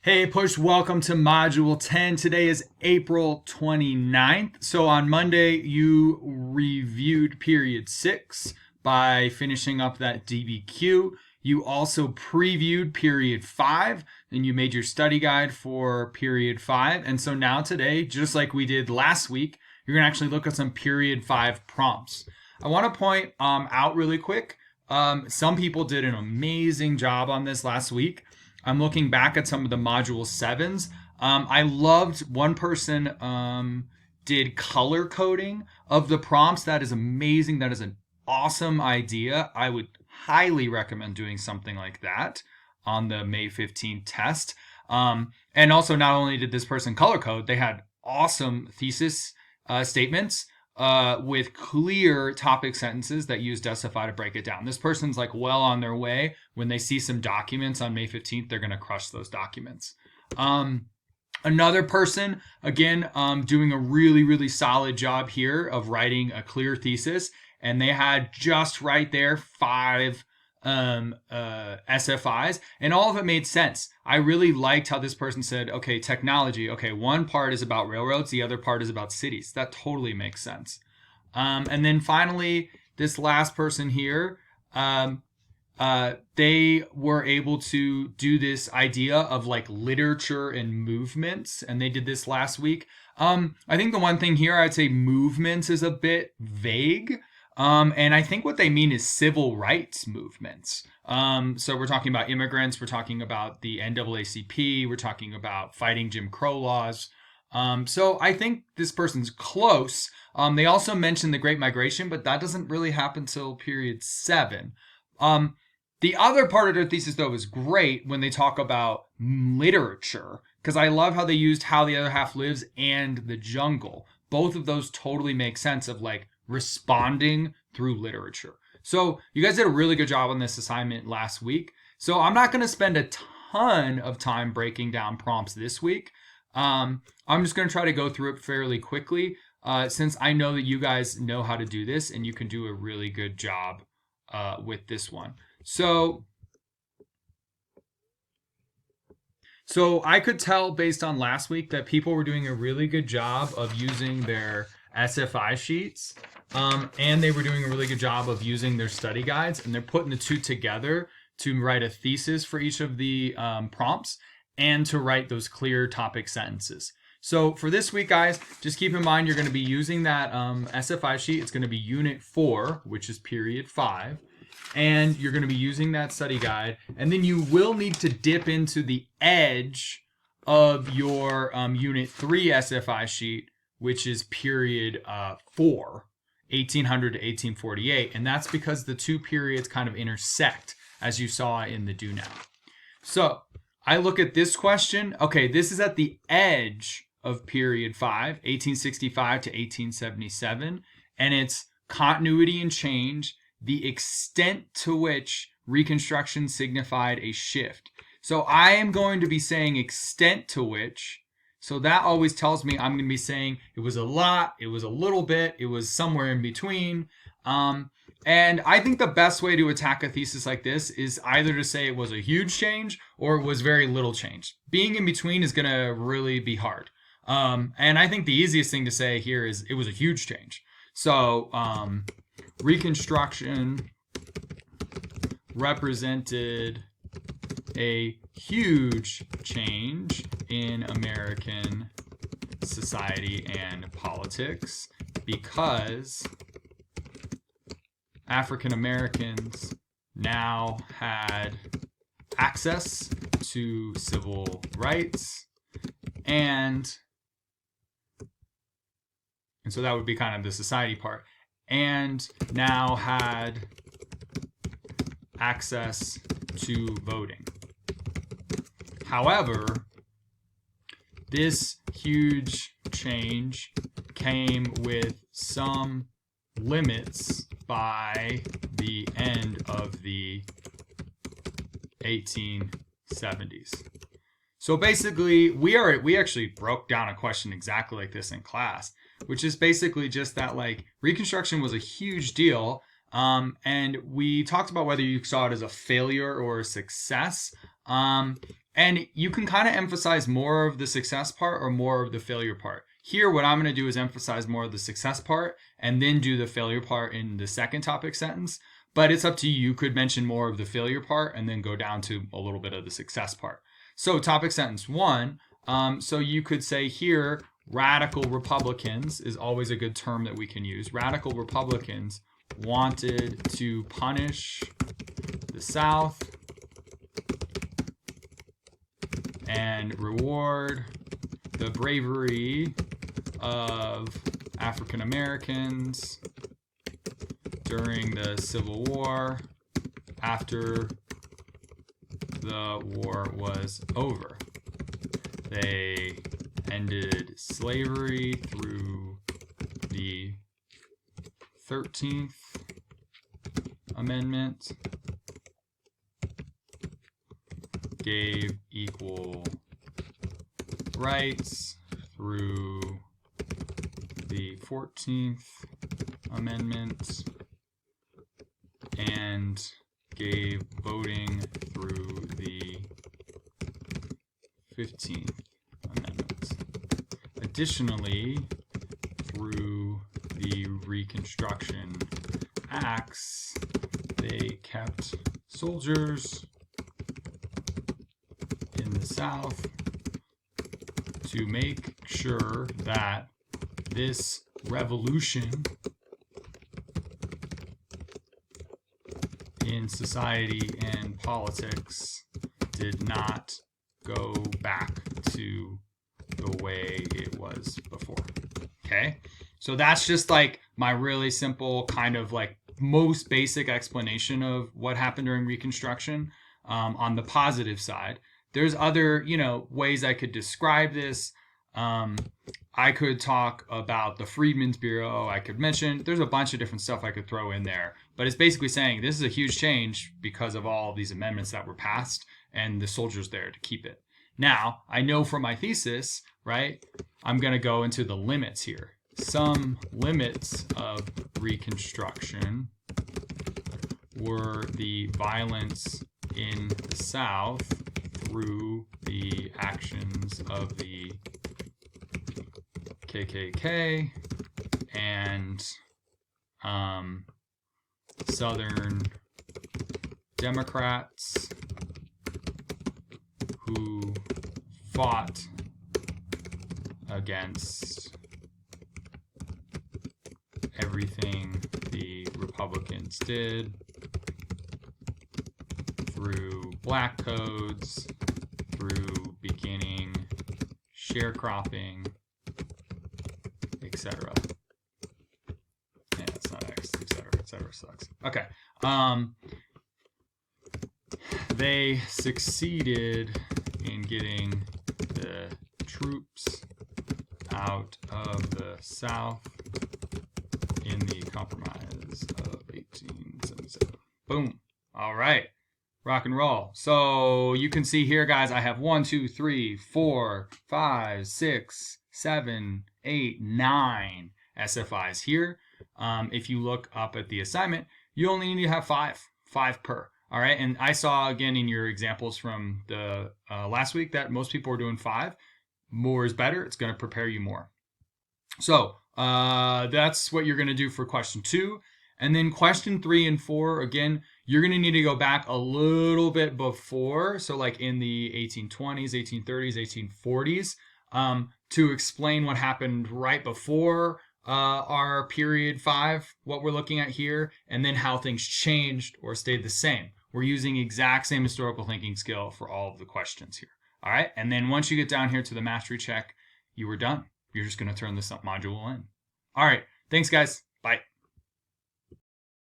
Hey Push, welcome to Module 10. Today is April 29th. So on Monday, you reviewed period 6 by finishing up that DBQ. You also previewed period 5, and you made your study guide for period 5. And so now today, just like we did last week, you're going to actually look at some period 5 prompts. I want to point out really quick, some people did an amazing job on this last week. I'm looking back at some of the module 7s. I loved one person did color coding of the prompts. That is amazing. That is an awesome idea. I would highly recommend doing something like that on the May 15th test. And also, not only did this person color code, they had awesome thesis statements with clear topic sentences that use Decify to break it down. This person's like well on their way. When they see some documents on May 15th, they're going to crush those documents. Another person, again, doing a really solid job here of writing a clear thesis. And they had just right there 5 SFIs, and all of it made sense. I really liked how this person said, okay, technology, okay, one part is about railroads, the other part is about cities. That totally makes sense. And then finally, this last person here, they were able to do this idea of like literature and movements, and they did this last week. I think the one thing here, I'd say movements is a bit vague. And I think what they mean is civil rights movements. So we're talking about immigrants, we're talking about the NAACP, we're talking about fighting Jim Crow laws. So I think this person's close. They also mentioned the Great Migration, but that doesn't really happen till period 7. The other part of their thesis, though, is great when they talk about literature, because I love how they used How the Other Half Lives and The Jungle. Both of those totally make sense of like responding through literature. So you guys did a really good job on this assignment last week. So I'm not going to spend a ton of time breaking down prompts this week. I'm just going to try to go through it fairly quickly since I know that you guys know how to do this and you can do a really good job with this one. So I could tell based on last week that people were doing a really good job of using their SFI sheets. And they were doing a really good job of using their study guides, and they're putting the two together to write a thesis for each of the prompts and to write those clear topic sentences. So for this week, guys, just keep in mind you're going to be using that SFI sheet. It's going to be Unit 4, which is period 5. And you're going to be using that study guide. And then you will need to dip into the edge of your Unit 3 SFI sheet, which is period 4. 1800 to 1848, and that's because the two periods kind of intersect, as you saw in the do now. So I look at this question. Okay, this is at the edge of period 5, 1865 to 1877, and it's continuity and change, the extent to which Reconstruction signified a shift. So I am going to be saying extent to which. So that always tells me I'm going to be saying it was a lot, it was a little bit, it was somewhere in between. And I think the best way to attack a thesis like this is either to say it was a huge change or it was very little change. Being in between is going to really be hard. And I think the easiest thing to say here is it was a huge change. So Reconstruction represented a huge change in American society and politics because African Americans now had access to civil rights and so that would be kind of the society part, and now had access to voting. However, this huge change came with some limits by the end of the 1870s. So basically, we actually broke down a question exactly like this in class, which is basically just that like Reconstruction was a huge deal. And we talked about whether you saw it as a failure or a success. And you can kind of emphasize more of the success part or more of the failure part. Here, what I'm going to do is emphasize more of the success part and then do the failure part in the second topic sentence. But it's up to you. You could mention more of the failure part and then go down to a little bit of the success part. So topic sentence 1. So you could say here, radical Republicans is always a good term that we can use. Radical Republicans wanted to punish the South and reward the bravery of African Americans during the Civil War after the war was over. They ended slavery through the 13th Amendment, gave equal rights through the 14th Amendment, and gave voting through the 15th Amendment. Additionally, through the Reconstruction Acts, they kept soldiers in the South to make sure that this revolution in society and politics did not go back to the way it was before. Okay, so that's just like my really simple kind of like most basic explanation of what happened during Reconstruction. On the positive side, there's other, ways I could describe this. I could talk about the Freedmen's Bureau. I could mention, there's a bunch of different stuff I could throw in there, but it's basically saying this is a huge change because of all of these amendments that were passed and the soldiers there to keep it. Now, I know from my thesis, right, I'm going to go into the limits here. Some limits of Reconstruction were the violence in the South through the actions of the KKK and Southern Democrats who fought against everything the Republicans did through black codes, through beginning sharecropping, etc. Yeah, it's not X, etc. Sucks. Okay. They succeeded in getting the troops out of the South in the Compromise of 1877. Boom. All right. Rock and roll. So you can see here, guys, I have 1, 2, 3, 4, 5, 6, 7, 8, 9 SFIs here. If you look up at the assignment, you only need to have 5 per. All right. And I saw again in your examples from the last week that most people are doing 5. More is better. It's going to prepare you more. So that's what you're going to do for question 2. And then question 3 and 4, again, you're going to need to go back a little bit before. So like in the 1820s, 1830s, 1840s, to explain what happened right before our period 5, what we're looking at here, and then how things changed or stayed the same. We're using exact same historical thinking skill for all of the questions here. All right. And then once you get down here to the mastery check, you were done. You're just going to turn this module in. All right. Thanks, guys. Bye.